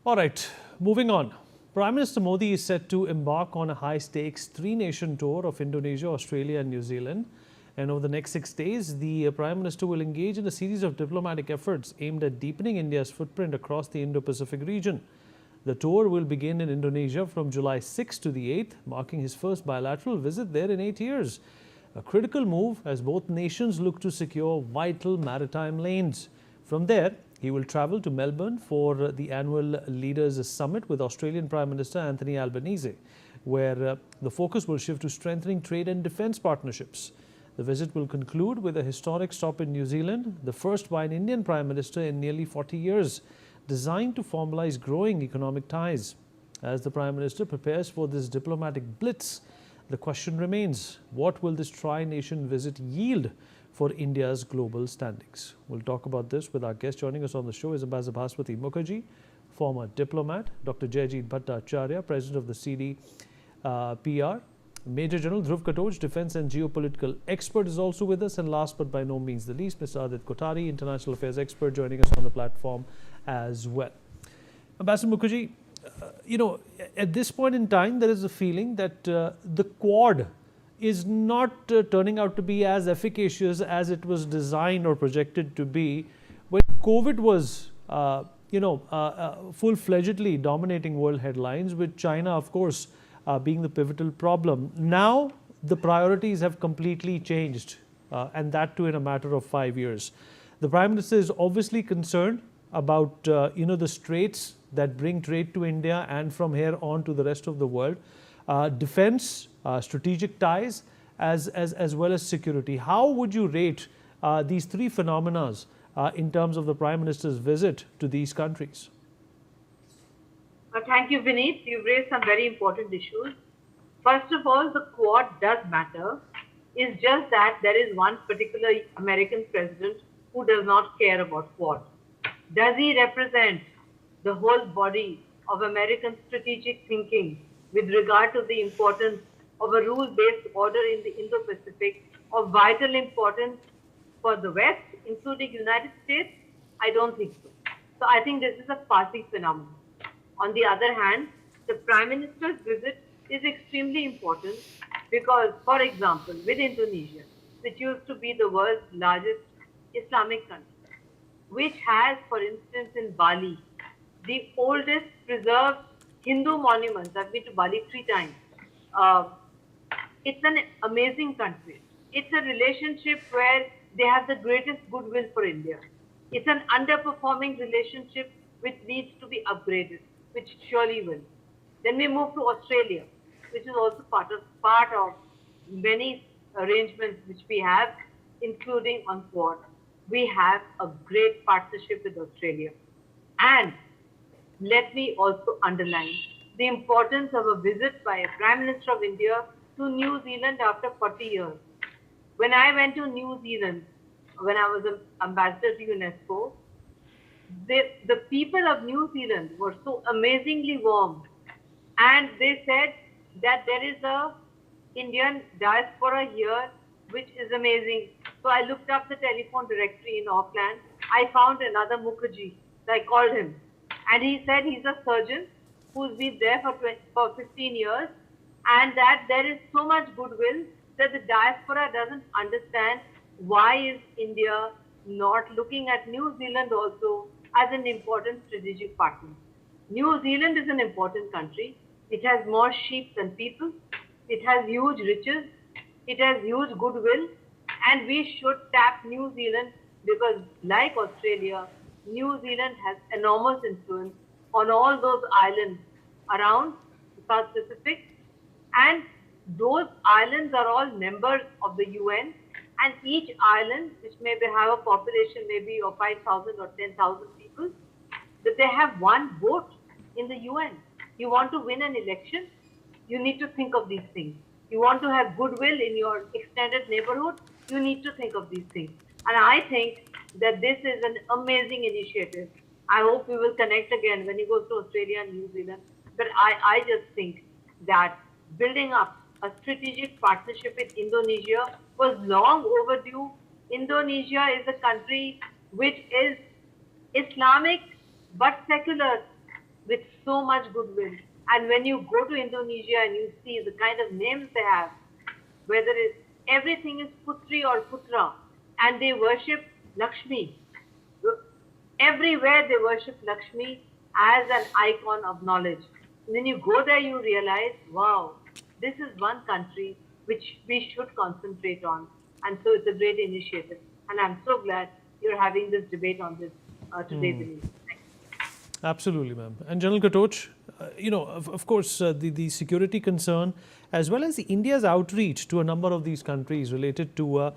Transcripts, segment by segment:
All right, moving on. Prime Minister Modi is set to embark on a high-stakes three-nation tour of Indonesia, Australia and New Zealand. And over the next 6 days, the Prime Minister will engage in a series of diplomatic efforts aimed at deepening India's footprint across the Indo-Pacific region. The tour will begin in Indonesia from July 6 to the 8th, marking his first bilateral visit there in 8 years. A critical move as both nations look to secure vital maritime lanes. From there, he will travel to Melbourne for the annual Leaders Summit with Australian Prime Minister Anthony Albanese, where the focus will shift to strengthening trade and defence partnerships. The visit will conclude with a historic stop in New Zealand, the first by an Indian Prime Minister in nearly 40 years, designed to formalize growing economic ties. As the Prime Minister prepares for this diplomatic blitz, the question remains, what will this tri-nation visit yield for India's global standings? We'll talk about this with our guest. Joining us on the show is Ambassador Bhaswati Mukherjee, former diplomat, Dr. Jayajit Bhattacharya, President of the CD PR, Major General Dhruv Katoj, defense and geopolitical expert, is also with us, and last but by no means the least, Mr. Adit Kothari, international affairs expert, joining us on the platform as well. Ambassador Mukherjee, at this point in time, there is a feeling that the Quad is not turning out to be as efficacious as it was designed or projected to be when COVID was, full-fledgedly dominating world headlines, with China, of course, being the pivotal problem. Now, the priorities have completely changed, and that too in a matter of 5 years. The Prime Minister is obviously concerned about, the straits that bring trade to India and from here on to the rest of the world. Defense, strategic ties, as well as security. How would you rate these three phenomena in terms of the Prime Minister's visit to these countries? Thank you, Vineet. You've raised some very important issues. First of all, the Quad does matter. It's just that there is one particular American president who does not care about Quad. Does he represent the whole body of American strategic thinking with regard to the importance of a rule-based order in the Indo-Pacific of vital importance for the West, including United States? I don't think so. So I think this is a passing phenomenon. On the other hand, the Prime Minister's visit is extremely important because, for example, with Indonesia, which used to be the world's largest Islamic country, which has, for instance, in Bali, the oldest preserved Hindu monuments. I've been to Bali 3 times. It's an amazing country. It's a relationship where they have the greatest goodwill for India. It's an underperforming relationship which needs to be upgraded, which surely will. Then we move to Australia, which is also part of many arrangements which we have, including on Quad. We have a great partnership with Australia. And let me also underline the importance of a visit by a Prime Minister of India to New Zealand after 40 years. When I went to New Zealand, when I was an ambassador to UNESCO, the people of New Zealand were so amazingly warm, and they said that there is a Indian diaspora here which is amazing. So I looked up the telephone directory in Auckland. I found another Mukherjee. So I called him, and he said he's a surgeon who's been there for 15 years, and that there is so much goodwill that the diaspora doesn't understand why is India not looking at New Zealand also as an important strategic partner. New Zealand is an important country. It has more sheep than people. It has huge riches. It has huge goodwill. And we should tap New Zealand because, like Australia, New Zealand has enormous influence on all those islands around the South Pacific. And those islands are all members of the UN. And each island, which maybe have a population maybe of 5,000 or 10,000 people, that they have one vote in the UN. You want to win an election, you need to think of these things. You want to have goodwill in your extended neighborhood, you need to think of these things. And I think that this is an amazing initiative. I hope we will connect again when he goes to Australia and New Zealand. But I just think that building up a strategic partnership with Indonesia was long overdue. Indonesia is a country which is Islamic but secular. with so much goodwill. And when you go to Indonesia and you see the kind of names they have, whether it's everything is Putri or Putra, and they worship Lakshmi. Everywhere they worship Lakshmi as an icon of knowledge. When you go there, you realize, wow, this is one country which we should concentrate on. And so it's a great initiative. And I'm so glad you're having this debate on this today, Vinny. Absolutely, ma'am. And General Katoch, of course, the security concern, as well as India's outreach to a number of these countries related to,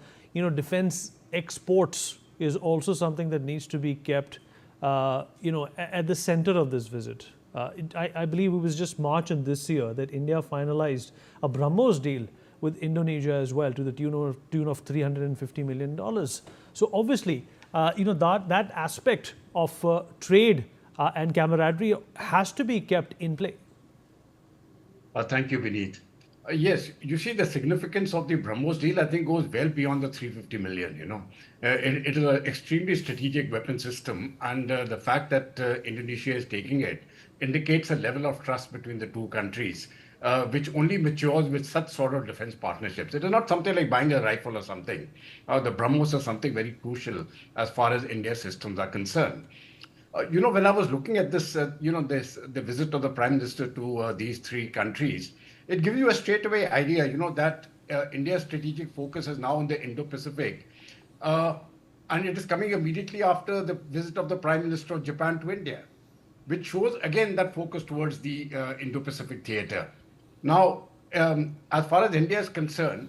defense exports is also something that needs to be kept, at the center of this visit. I believe it was just March in this year that India finalized a BrahMos deal with Indonesia as well to the tune of $350 million. So obviously, that aspect of trade and camaraderie has to be kept in play. Thank you, Vineet. Yes, you see the significance of the BrahMos deal, I think, goes well beyond the 350 million. It is an extremely strategic weapon system, and the fact that Indonesia is taking it indicates a level of trust between the two countries, which only matures with such sort of defense partnerships. It is not something like buying a rifle or something. The BrahMos is something very crucial as far as India's systems are concerned. When I was looking at this, the visit of the Prime Minister to these three countries, it gives you a straightaway idea, that India's strategic focus is now on the Indo-Pacific. And it is coming immediately after the visit of the Prime Minister of Japan to India, which shows, again, that focus towards the Indo-Pacific theater. Now, as far as India is concerned,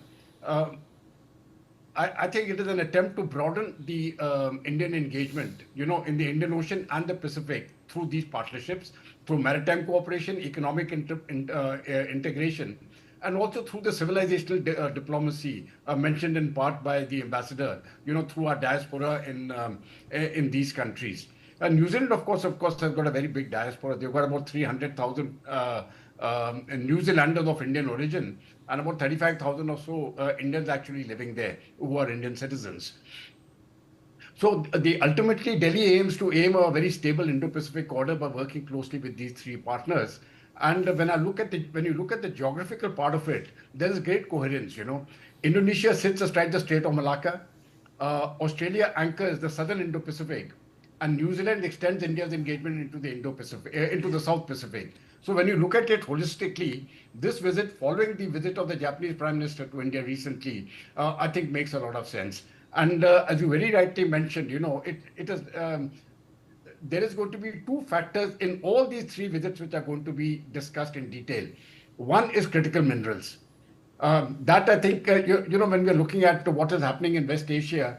I think it is an attempt to broaden the Indian engagement, in the Indian Ocean and the Pacific through these partnerships, through maritime cooperation, economic integration, and also through the civilizational diplomacy mentioned in part by the ambassador, through our diaspora in these countries. And New Zealand, of course, has got a very big diaspora. They've got about 300,000 New Zealanders of Indian origin, and about 35,000 or so Indians actually living there who are Indian citizens. So ultimately, Delhi aims to a very stable Indo-Pacific order by working closely with these three partners. And when you look at the geographical part of it, there is great coherence. Indonesia sits astride the Strait of Malacca. Australia anchors the southern Indo-Pacific, and New Zealand extends India's engagement into the Indo-Pacific, into the South Pacific. So when you look at it holistically, this visit, following the visit of the Japanese Prime Minister to India recently, I think makes a lot of sense. And as you very rightly mentioned, there is going to be two factors in all these three visits which are going to be discussed in detail. One is critical minerals. That I think, when we're looking at what is happening in West Asia,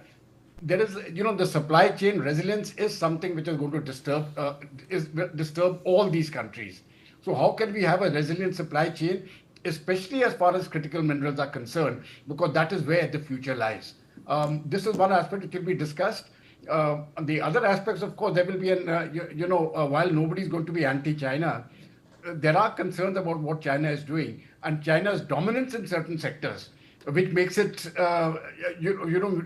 there is, the supply chain resilience is something which is going to disturb all these countries. So how can we have a resilient supply chain, especially as far as critical minerals are concerned, because that is where the future lies. This is one aspect which will be discussed. The other aspects, of course, there will be while nobody's going to be anti-China, there are concerns about what China is doing and China's dominance in certain sectors, which makes it,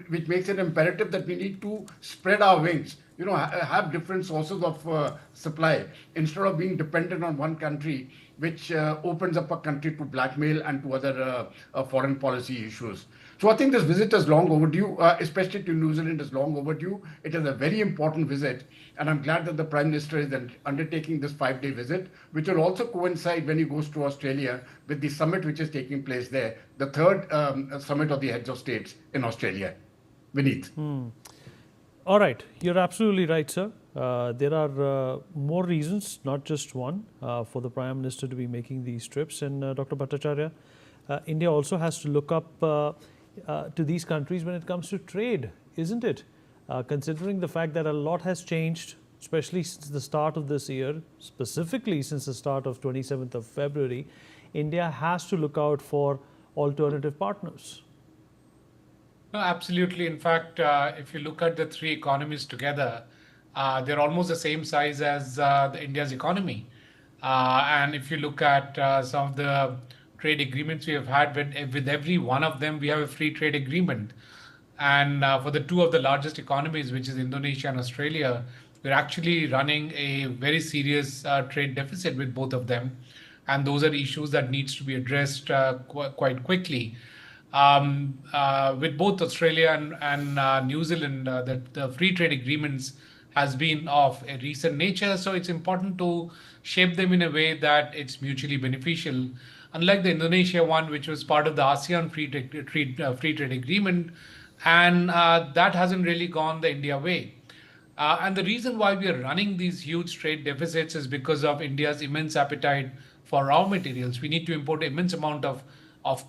which makes it imperative that we need to spread our wings, have different sources of supply instead of being dependent on one country, which opens up a country to blackmail and to other foreign policy issues. So I think this visit is long overdue, especially to New Zealand is long overdue. It is a very important visit, and I'm glad that the Prime Minister is undertaking this 5-day visit, which will also coincide when he goes to Australia with the summit which is taking place there, the third summit of the heads of states in Australia. Vineet. All right, you're absolutely right, sir. There are more reasons, not just one, for the Prime Minister to be making these trips. And Dr. Bhattacharya, India also has to look up to these countries when it comes to trade, isn't it? Considering the fact that a lot has changed, especially since the start of this year, specifically since the start of 27th of February, India has to look out for alternative partners. No, absolutely. In fact, if you look at the three economies together, they're almost the same size as India's economy. And if you look at some of the trade agreements we have had with every one of them, we have a free trade agreement. And for the two of the largest economies, which is Indonesia and Australia, we're actually running a very serious trade deficit with both of them. And those are issues that needs to be addressed quite quickly. With both Australia and New Zealand, the free trade agreements has been of a recent nature, so it's important to shape them in a way that it's mutually beneficial. Unlike the Indonesia one, which was part of the ASEAN free trade agreement, and that hasn't really gone the India way. And the reason why we are running these huge trade deficits is because of India's immense appetite for raw materials. We need to import immense amount of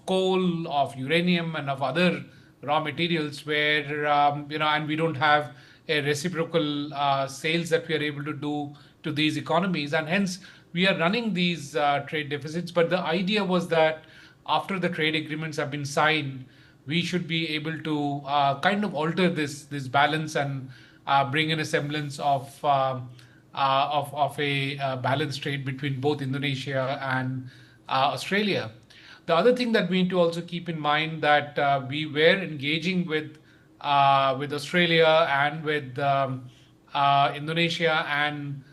coal, of uranium, and of other raw materials where, and we don't have a reciprocal sales that we are able to do to these economies. And hence, we are running these trade deficits. But the idea was that after the trade agreements have been signed, we should be able to kind of alter this balance and bring in a semblance of a balanced trade between both Indonesia and Australia. The other thing that we need to also keep in mind that we were engaging with Australia and with Indonesia and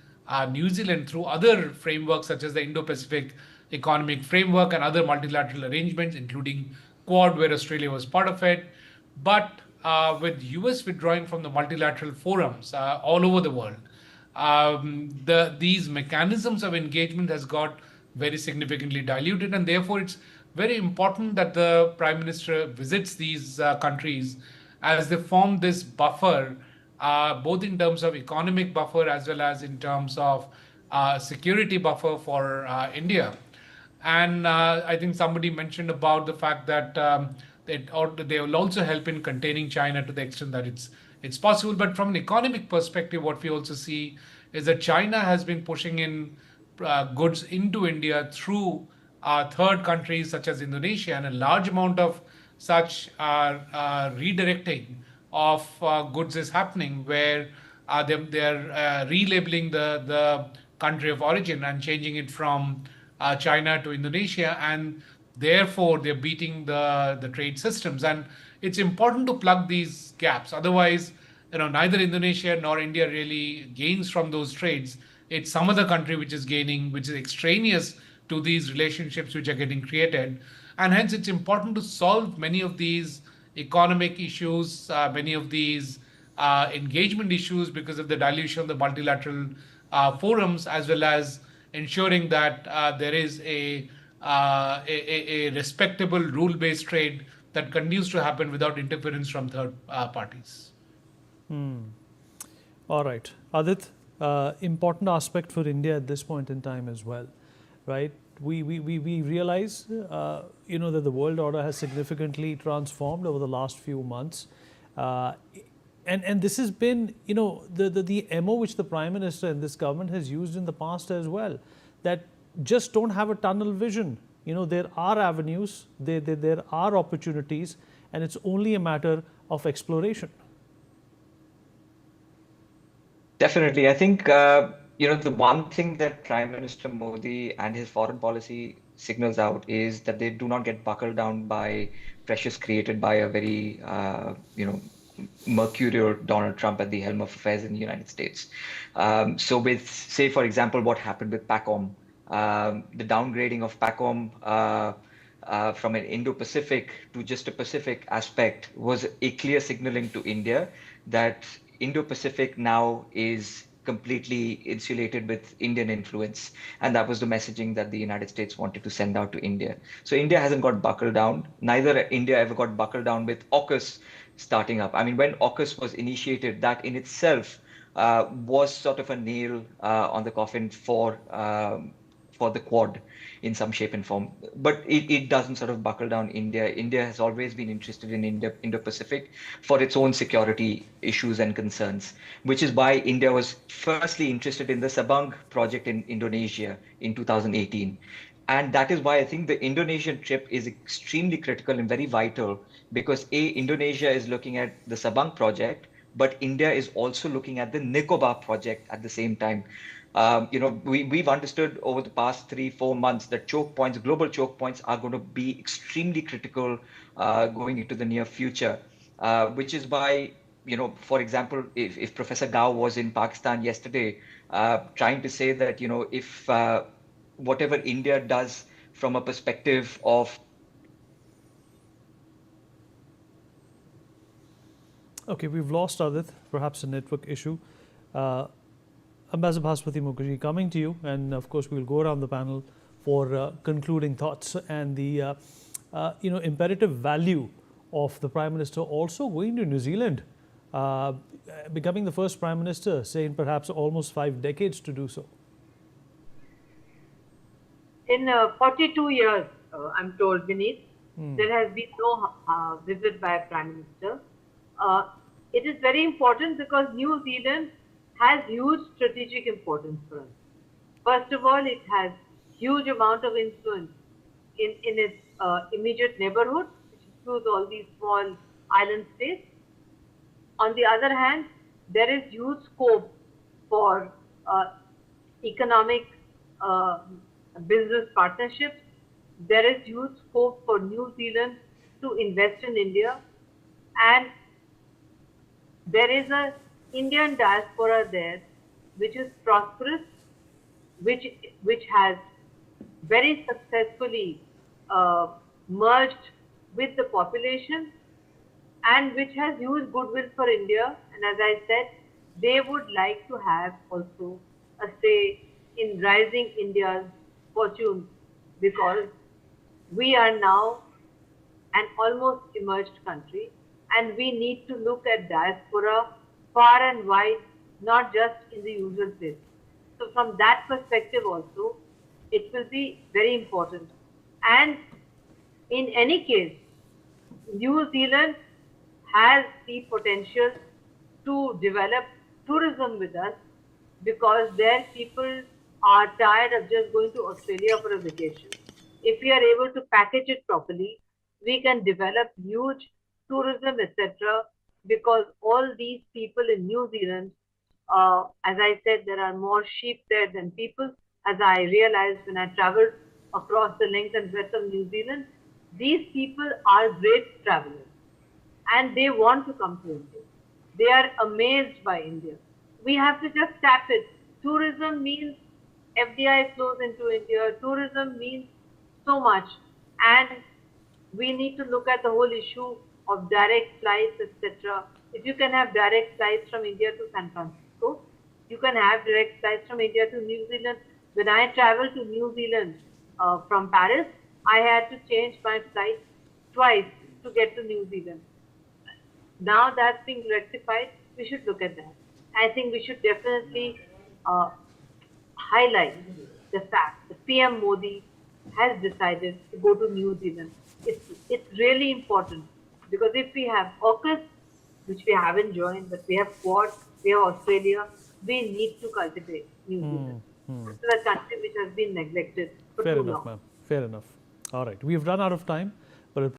New Zealand through other frameworks such as the Indo-Pacific Economic Framework and other multilateral arrangements, including Quad, where Australia was part of it. But with US withdrawing from the multilateral forums all over the world, these mechanisms of engagement has got very significantly diluted, and therefore it's very important that the Prime Minister visits these countries as they form this buffer, both in terms of economic buffer as well as in terms of security buffer for India. And I think somebody mentioned about the fact that they will also help in containing China to the extent that it's possible. But from an economic perspective, what we also see is that China has been pushing in goods into India through third countries such as Indonesia, and a large amount of such redirecting of goods is happening where they're relabeling the country of origin and changing it from China to Indonesia, and therefore they're beating the trade systems. And it's important to plug these gaps. Otherwise, neither Indonesia nor India really gains from those trades. It's some other country which is gaining, which is extraneous to these relationships which are getting created. And hence, it's important to solve many of these economic issues, many of these engagement issues because of the dilution of the multilateral forums, as well as ensuring that there is a respectable rule-based trade that continues to happen without interference from third parties. All right. Adit, important aspect for India at this point in time as well, right? We realize, that the world order has significantly transformed over the last few months. And this has been, the MO which the Prime Minister and this government has used in the past as well, that just don't have a tunnel vision. There are avenues, there are opportunities, and it's only a matter of exploration. Definitely. I think, the one thing that Prime Minister Modi and his foreign policy signals out is that they do not get buckled down by pressures created by a very, mercurial Donald Trump at the helm of affairs in the United States. So with, say, for example, what happened with PACOM, the downgrading of PACOM from an Indo-Pacific to just a Pacific aspect was a clear signaling to India that Indo-Pacific now is completely insulated with Indian influence. And that was the messaging that the United States wanted to send out to India. So India hasn't got buckled down. Neither India ever got buckled down with AUKUS starting up. I mean, when AUKUS was initiated, that in itself was sort of a nail on the coffin for the Quad in some shape and form. But it doesn't sort of buckle down India. India has always been interested in Indo-Pacific for its own security issues and concerns, which is why India was firstly interested in the Sabang project in Indonesia in 2018. And that is why I think the Indonesian trip is extremely critical and very vital, because Indonesia is looking at the Sabang project, but India is also looking at the Nicobar project at the same time. We've understood over the past 3-4 months that global choke points are going to be extremely critical going into the near future, which is why, for example, if Professor Gao was in Pakistan yesterday, trying to say that, if whatever India does from a perspective of. Okay, we've lost Adit, perhaps a network issue. Ambassador Bhaswati Mukherjee, coming to you, and of course we'll go around the panel for concluding thoughts and the imperative value of the Prime Minister also going to New Zealand, becoming the first Prime Minister, say in perhaps almost 5 decades to do so. In 42 years, I'm told, Vineet, there has been no visit by a Prime Minister. It is very important because New Zealand has huge strategic importance for us. First of all, it has huge amount of influence in its immediate neighborhood, which includes all these small island states. On the other hand, there is huge scope for economic business partnerships. There is huge scope for New Zealand to invest in India, and there is an Indian diaspora there which is prosperous, which has very successfully merged with the population, and which has huge goodwill for India. And as I said, they would like to have also a say in rising India's fortunes, because we are now an almost emerged country, and we need to look at diaspora far and wide, not just in the usual place. So from that perspective also, it will be very important. And in any case, New Zealand has the potential to develop tourism with us, because their people are tired of just going to Australia for a vacation. If we are able to package it properly, we can develop huge tourism, etc. Because all these people in New Zealand, as I said, there are more sheep there than people. As I realized when I traveled across the length and breadth of New Zealand, these people are great travelers and they want to come to India. They are amazed by India. We have to just tap it. Tourism means FDI flows into India. Tourism means so much. And we need to look at the whole issue of direct flights, etc. If you can have direct flights from India to San Francisco, you can have direct flights from India to New Zealand. When I traveled to New Zealand from Paris, I had to change my flight twice to get to New Zealand. Now that's being rectified, we should look at that. I think we should definitely highlight the fact that PM Modi has decided to go to New Zealand. It's really important, because if we have AUKUS, which we haven't joined, but we have Quad, we have Australia, we need to cultivate New Zealand. This is a country which has been neglected for too long. Fair enough, ma'am. Fair enough. All right. We've run out of time.